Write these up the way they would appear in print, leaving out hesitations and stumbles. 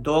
2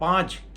5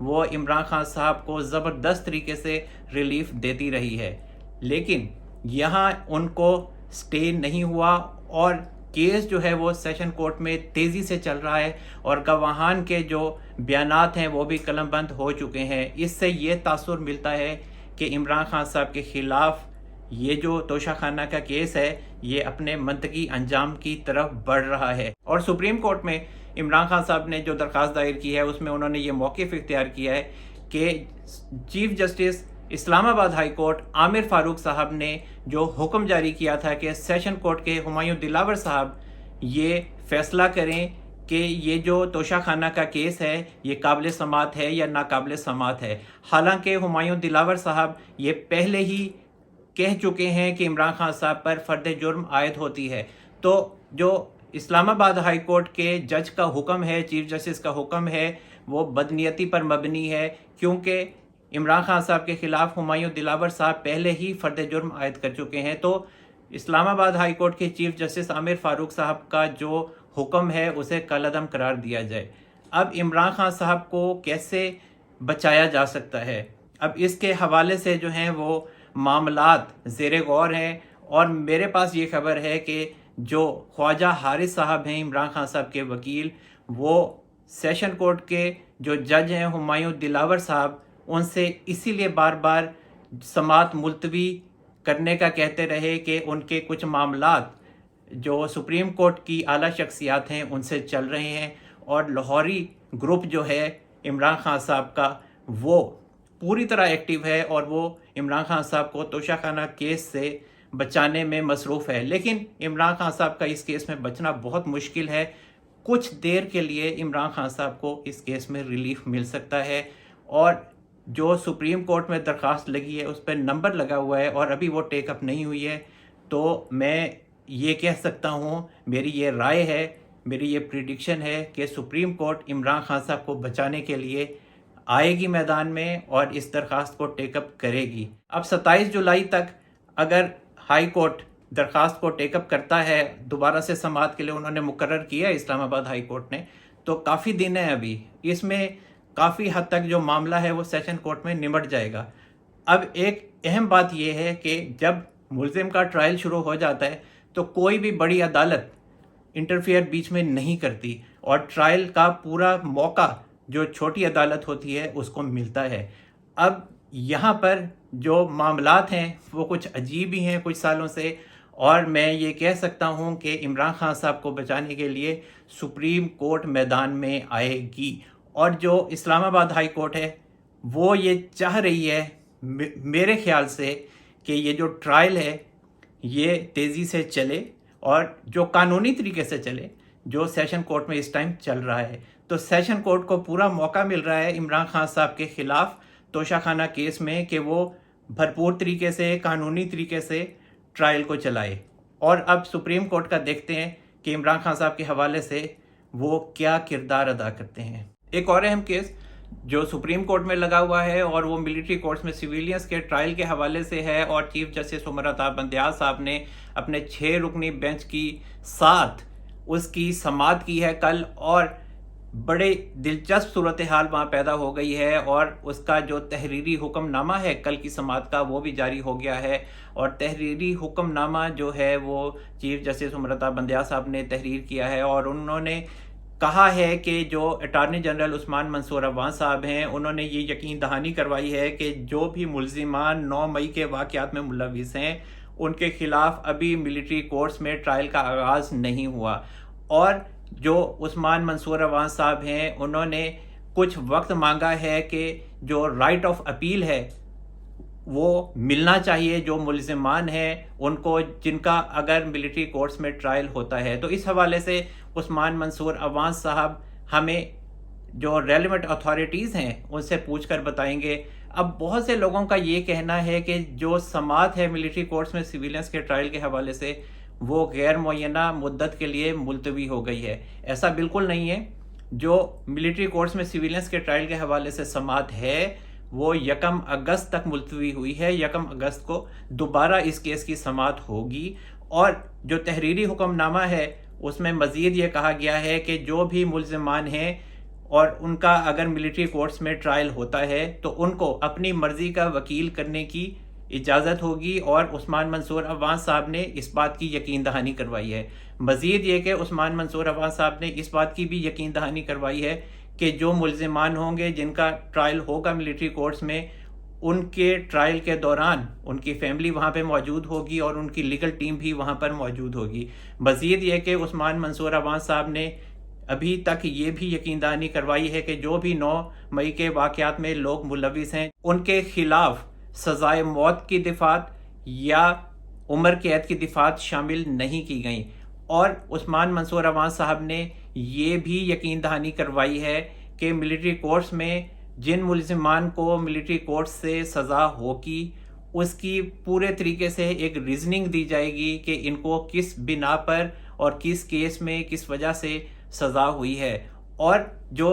وہ عمران خان صاحب کو زبردست طریقے سے ریلیف دیتی رہی ہے، لیکن یہاں ان کو سٹے نہیں ہوا اور کیس جو ہے وہ سیشن کورٹ میں تیزی سے چل رہا ہے اور گواہان کے جو بیانات ہیں وہ بھی قلم بند ہو چکے ہیں۔ اس سے یہ تاثر ملتا ہے کہ عمران خان صاحب کے خلاف یہ جو توشہ خانہ کا کیس ہے یہ اپنے منطقی انجام کی طرف بڑھ رہا ہے۔ اور سپریم کورٹ میں عمران خان صاحب نے جو درخواست دائر کی ہے اس میں انہوں نے یہ موقف اختیار کیا ہے کہ چیف جسٹس اسلام آباد ہائی کورٹ عامر فاروق صاحب نے جو حکم جاری کیا تھا کہ سیشن کورٹ کے ہمایوں دلاور صاحب یہ فیصلہ کریں کہ یہ جو توشہ خانہ کا کیس ہے یہ قابل سماعت ہے یا ناقابل سماعت ہے، حالانکہ ہمایوں دلاور صاحب یہ پہلے ہی کہہ چکے ہیں کہ عمران خان صاحب پر فرد جرم عائد ہوتی ہے۔ تو جو اسلام آباد ہائی کورٹ کے جج کا حکم ہے، چیف جسٹس کا حکم ہے، وہ بدنیتی پر مبنی ہے، کیونکہ عمران خان صاحب کے خلاف ہمایوں دلاور صاحب پہلے ہی فرد جرم عائد کر چکے ہیں۔ تو اسلام آباد ہائی کورٹ کے چیف جسٹس عامر فاروق صاحب کا جو حکم ہے اسے کالعدم قرار دیا جائے۔ اب عمران خان صاحب کو کیسے بچایا جا سکتا ہے؟ اب اس کے حوالے سے جو ہیں وہ معاملات زیر غور ہیں، اور میرے پاس یہ خبر ہے کہ جو خواجہ حارث صاحب ہیں عمران خان صاحب کے وکیل، وہ سیشن کورٹ کے جو جج ہیں ہمایوں دلاور صاحب ان سے اسی لیے بار بار سماعت ملتوی کرنے کا کہتے رہے کہ ان کے کچھ معاملات جو سپریم کورٹ کی اعلیٰ شخصیات ہیں ان سے چل رہے ہیں، اور لاہوری گروپ جو ہے عمران خان صاحب کا وہ پوری طرح ایکٹیو ہے اور وہ عمران خان صاحب کو توشہ خانہ کیس سے بچانے میں مصروف ہے۔ لیکن عمران خان صاحب کا اس کیس میں بچنا بہت مشکل ہے۔ کچھ دیر کے لیے عمران خان صاحب کو اس کیس میں ریلیف مل سکتا ہے، اور جو سپریم کورٹ میں درخواست لگی ہے اس پہ نمبر لگا ہوا ہے اور ابھی وہ ٹیک اپ نہیں ہوئی ہے۔ تو میں یہ کہہ سکتا ہوں، میری یہ رائے ہے، میری یہ پریڈکشن ہے کہ سپریم کورٹ عمران خان صاحب کو بچانے کے لیے آئے گی میدان میں اور اس درخواست کو ٹیک اپ کرے گی۔ اب 27 جولائی تک اگر ہائی کورٹ درخواست کو ٹیک اپ کرتا ہے، دوبارہ سے سماعت کے لیے انہوں نے مقرر کیا اسلام آباد ہائی کورٹ نے، تو کافی دن ہے ابھی، اس میں کافی حد تک جو معاملہ ہے وہ سیشن کورٹ میں نمٹ جائے گا۔ اب ایک اہم بات یہ ہے کہ جب ملزم کا ٹرائل شروع ہو جاتا ہے تو کوئی بھی بڑی عدالت انٹرفیئر بیچ میں نہیں کرتی، اور ٹرائل کا پورا موقع جو چھوٹی عدالت ہوتی ہے اس کو ملتا ہے۔ اب یہاں پر جو معاملات ہیں وہ کچھ عجیب ہی ہیں کچھ سالوں سے، اور میں یہ کہہ سکتا ہوں کہ عمران خان صاحب کو بچانے کے لیے سپریم کورٹ میدان میں آئے گی، اور جو اسلام آباد ہائی کورٹ ہے وہ یہ چاہ رہی ہے میرے خیال سے کہ یہ جو ٹرائل ہے یہ تیزی سے چلے اور جو قانونی طریقے سے چلے، جو سیشن کورٹ میں اس ٹائم چل رہا ہے۔ تو سیشن کورٹ کو پورا موقع مل رہا ہے عمران خان صاحب کے خلاف توشہ خانہ کیس میں کہ وہ بھرپور طریقے سے، قانونی طریقے سے ٹرائل کو چلائے، اور اب سپریم کورٹ کا دیکھتے ہیں کہ عمران خان صاحب کے حوالے سے وہ کیا کردار ادا کرتے ہیں۔ ایک اور اہم کیس جو سپریم کورٹ میں لگا ہوا ہے اور وہ ملٹری کورٹس میں سویلینز کے ٹرائل کے حوالے سے ہے، اور چیف جسٹس عمر عطا بندیال صاحب نے اپنے 6 رکنی بینچ کی ساتھ اس کی سماعت کی ہے کل، اور بڑے دلچسپ صورتحال وہاں پیدا ہو گئی ہے، اور اس کا جو تحریری حکم نامہ ہے کل کی سماعت کا وہ بھی جاری ہو گیا ہے، اور تحریری حکم نامہ جو ہے وہ چیف جسٹس عمر عطا بندیال صاحب نے تحریر کیا ہے، اور انہوں نے کہا ہے کہ جو اٹارنی جنرل عثمان منصور عوان صاحب ہیں انہوں نے یہ یقین دہانی کروائی ہے کہ جو بھی ملزمان 9 مئی کے واقعات میں ملوث ہیں ان کے خلاف ابھی ملٹری کورٹس میں ٹرائل کا آغاز نہیں ہوا، اور جو عثمان منصور عوان صاحب ہیں انہوں نے کچھ وقت مانگا ہے کہ جو رائٹ آف اپیل ہے وہ ملنا چاہیے جو ملزمان ہیں ان کو، جن کا اگر ملٹری کورٹس میں ٹرائل ہوتا ہے۔ تو اس حوالے سے عثمان منصور عوان صاحب ہمیں جو ریلیونٹ اتھارٹیز ہیں ان سے پوچھ کر بتائیں گے۔ اب بہت سے لوگوں کا یہ کہنا ہے کہ جو سماعت ہے ملٹری کورٹس میں سویلینس کے ٹرائل کے حوالے سے وہ غیر معینہ مدت کے لیے ملتوی ہو گئی ہے۔ ایسا بالکل نہیں ہے، جو ملٹری کورٹس میں سویلینس کے ٹرائل کے حوالے سے سماعت ہے وہ 1 اگست تک ملتوی ہوئی ہے۔ 1 اگست کو دوبارہ اس کیس کی سماعت ہوگی، اور جو تحریری حکم نامہ ہے اس میں مزید یہ کہا گیا ہے کہ جو بھی ملزمان ہیں اور ان کا اگر ملٹری کورٹس میں ٹرائل ہوتا ہے تو ان کو اپنی مرضی کا وکیل کرنے کی اجازت ہوگی، اور عثمان منصور عوان صاحب نے اس بات کی یقین دہانی کروائی ہے۔ مزید یہ کہ عثمان منصور عوان صاحب نے اس بات کی بھی یقین دہانی کروائی ہے کہ جو ملزمان ہوں گے جن کا ٹرائل ہوگا ملٹری کورٹس میں، ان کے ٹرائل کے دوران ان کی فیملی وہاں پہ موجود ہوگی اور ان کی لیگل ٹیم بھی وہاں پر موجود ہوگی۔ مزید یہ کہ عثمان منصور عوان صاحب نے ابھی تک یہ بھی یقین دہانی کروائی ہے کہ جو بھی 9 مئی کے واقعات میں لوگ ملوث ہیں ان کے خلاف سزائے موت کی دفعات یا عمر قید کی دفعات شامل نہیں کی گئیں، اور عثمان منصور عوان صاحب نے یہ بھی یقین دہانی کروائی ہے کہ ملٹری کورٹس میں جن ملزمان کو ملٹری کورٹ سے سزا ہوگی اس کی پورے طریقے سے ایک ریزننگ دی جائے گی کہ ان کو کس بنا پر اور کس کیس میں کس وجہ سے سزا ہوئی ہے۔ اور جو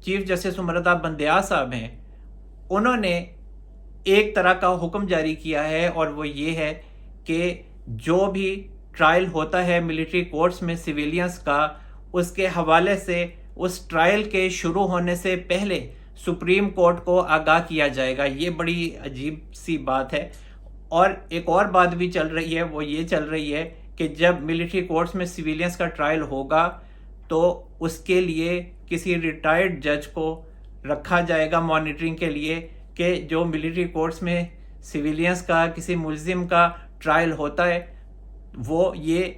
چیف جسٹس عمر بندیال صاحب ہیں انہوں نے ایک طرح کا حکم جاری کیا ہے، اور وہ یہ ہے کہ جو بھی ٹرائل ہوتا ہے ملٹری کورٹس میں سویلینز کا، اس کے حوالے سے اس ٹرائل کے شروع ہونے سے پہلے سپریم کورٹ کو آگاہ کیا جائے گا۔ یہ بڑی عجیب سی بات ہے۔ اور ایک اور بات بھی چل رہی ہے، وہ یہ چل رہی ہے کہ جب ملٹری کورٹس میں سویلینز کا ٹرائل ہوگا تو اس کے لیے کسی ریٹائرڈ جج کو رکھا جائے گا مانیٹرنگ کے لیے، کہ جو ملٹری کورٹس میں سویلینز کا کسی ملزم کا ٹرائل ہوتا ہے وہ یہ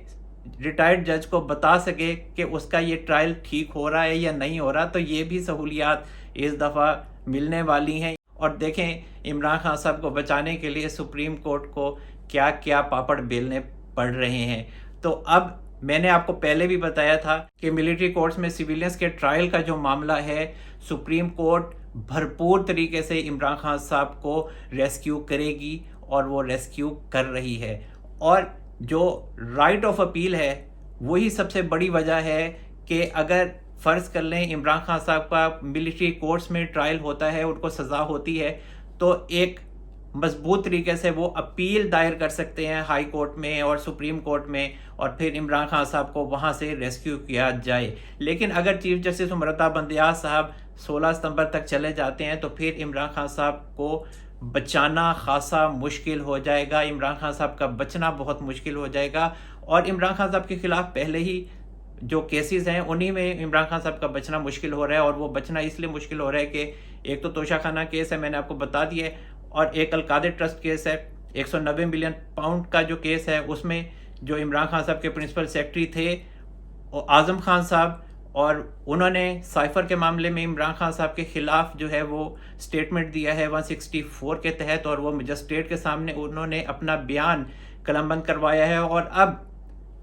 ریٹائرڈ جج کو بتا سکے کہ اس کا یہ ٹرائل ٹھیک ہو رہا ہے یا نہیں ہو رہا۔ تو یہ بھی سہولیات اس دفعہ ملنے والی ہیں۔ اور دیکھیں عمران خان صاحب کو بچانے کے لیے سپریم کورٹ کو کیا کیا پاپڑ بیلنے پڑ رہے ہیں۔ تو اب میں نے آپ کو پہلے بھی بتایا تھا کہ ملٹری کورٹس میں سویلینز کے ٹرائل کا جو معاملہ ہے سپریم کورٹ بھرپور طریقے سے عمران خان صاحب کو ریسکیو کرے گی، اور وہ ریسکیو کر رہی ہے۔ اور جو رائٹ آف اپیل ہے وہی سب سے بڑی وجہ ہے کہ اگر فرض کر لیں عمران خان صاحب کا ملٹری کورٹس میں ٹرائل ہوتا ہے، ان کو سزا ہوتی ہے، تو ایک مضبوط طریقے سے وہ اپیل دائر کر سکتے ہیں ہائی کورٹ میں اور سپریم کورٹ میں، اور پھر عمران خان صاحب کو وہاں سے ریسکیو کیا جائے۔ لیکن اگر چیف جسٹس عمر بندیال صاحب 16 ستمبر تک چلے جاتے ہیں تو پھر عمران خان صاحب کو بچانا خاصا مشکل ہو جائے گا، عمران خان صاحب کا بچنا بہت مشکل ہو جائے گا۔ اور عمران خان صاحب کے خلاف پہلے ہی جو کیسز ہیں انہی میں عمران خان صاحب کا بچنا مشکل ہو رہا ہے، اور وہ بچنا اس لیے مشکل ہو رہا ہے کہ ایک تو توشہ خانہ کیس ہے، میں نے آپ کو بتا دیا ہے، اور ایک القادر ٹرسٹ کیس ہے، 190 ملین پاؤنڈ کا جو کیس ہے اس میں جو عمران خان صاحب کے پرنسپل سیکرٹری تھے اعظم خان صاحب، اور انہوں نے سائفر کے معاملے میں عمران خان صاحب کے خلاف جو ہے وہ سٹیٹمنٹ دیا ہے 164 کے تحت، اور وہ مجسٹریٹ کے سامنے انہوں نے اپنا بیان قلم بند کروایا ہے۔ اور اب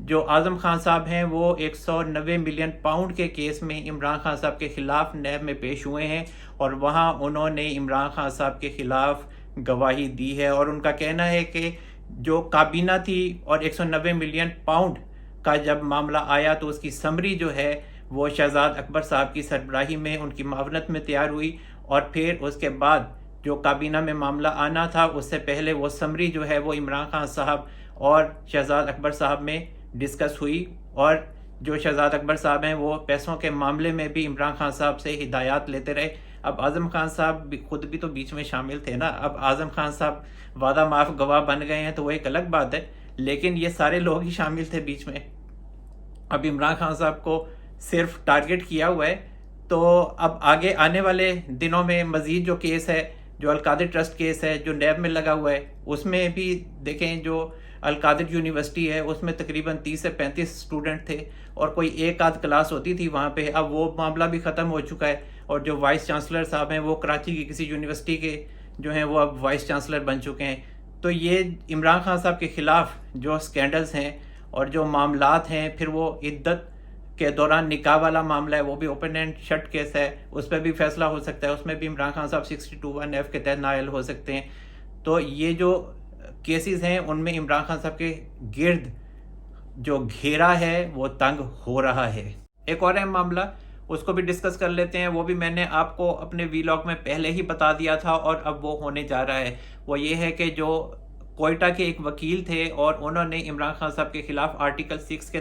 جو اعظم خان صاحب ہیں وہ 190 ملین پاؤنڈ کے کیس میں عمران خان صاحب کے خلاف نیب میں پیش ہوئے ہیں، اور وہاں انہوں نے عمران خان صاحب کے خلاف گواہی دی ہے، اور ان کا کہنا ہے کہ جو کابینہ تھی اور 190 ملین پاؤنڈ کا جب معاملہ آیا تو اس کی سمری جو ہے وہ شہزاد اکبر صاحب کی سربراہی میں ان کی معاونت میں تیار ہوئی، اور پھر اس کے بعد جو کابینہ میں معاملہ آنا تھا اس سے پہلے وہ سمری جو ہے وہ عمران خان صاحب اور شہزاد اکبر صاحب میں ڈسکس ہوئی، اور جو شہزاد اکبر صاحب ہیں وہ پیسوں کے معاملے میں بھی عمران خان صاحب سے ہدایات لیتے رہے۔ اب اعظم خان صاحب خود بھی تو بیچ میں شامل تھے نا، اب اعظم خان صاحب وعدہ معاف گواہ بن گئے ہیں تو وہ ایک الگ بات ہے، لیکن یہ سارے لوگ ہی شامل تھے بیچ میں۔ اب عمران خان صاحب کو صرف ٹارگٹ کیا ہوا ہے، تو اب آگے آنے والے دنوں میں مزید جو کیس ہے، جو القادر ٹرسٹ کیس ہے جو نیب میں لگا ہوا ہے، اس میں بھی دیکھیں جو القادر یونیورسٹی ہے اس میں تقریباً 30 سے 35 اسٹوڈنٹ تھے، اور کوئی ایک آدھ کلاس ہوتی تھی وہاں پہ۔ اب وہ معاملہ بھی ختم ہو چکا ہے، اور جو وائس چانسلر صاحب ہیں وہ کراچی کی کسی یونیورسٹی کے جو ہیں وہ اب وائس چانسلر بن چکے ہیں۔ تو یہ عمران خان صاحب کے خلاف جو سکینڈلز ہیں اور جو معاملات ہیں، پھر وہ عدت کے دوران نکاح والا معاملہ ہے، وہ بھی اوپن اینڈ شٹ کیس ہے، اس پہ بھی فیصلہ ہو سکتا ہے، اس میں بھی عمران خان صاحب 62(1)(f) کے تحت نائل ہو سکتے ہیں۔ تو یہ جو کیسز ہیں ان میں عمران خان صاحب کے گرد جو گھیرا ہے وہ تنگ ہو رہا ہے۔ ایک اور اہم معاملہ اس کو بھی ڈسکس کر لیتے ہیں، وہ بھی میں نے آپ کو اپنے ویلاگ میں پہلے ہی بتا دیا تھا اور اب وہ ہونے جا رہا ہے۔ وہ یہ ہے کہ جو کوئٹہ کے ایک وکیل تھے اور انہوں نے عمران خان صاحب کے خلاف آرٹیکل 6 کے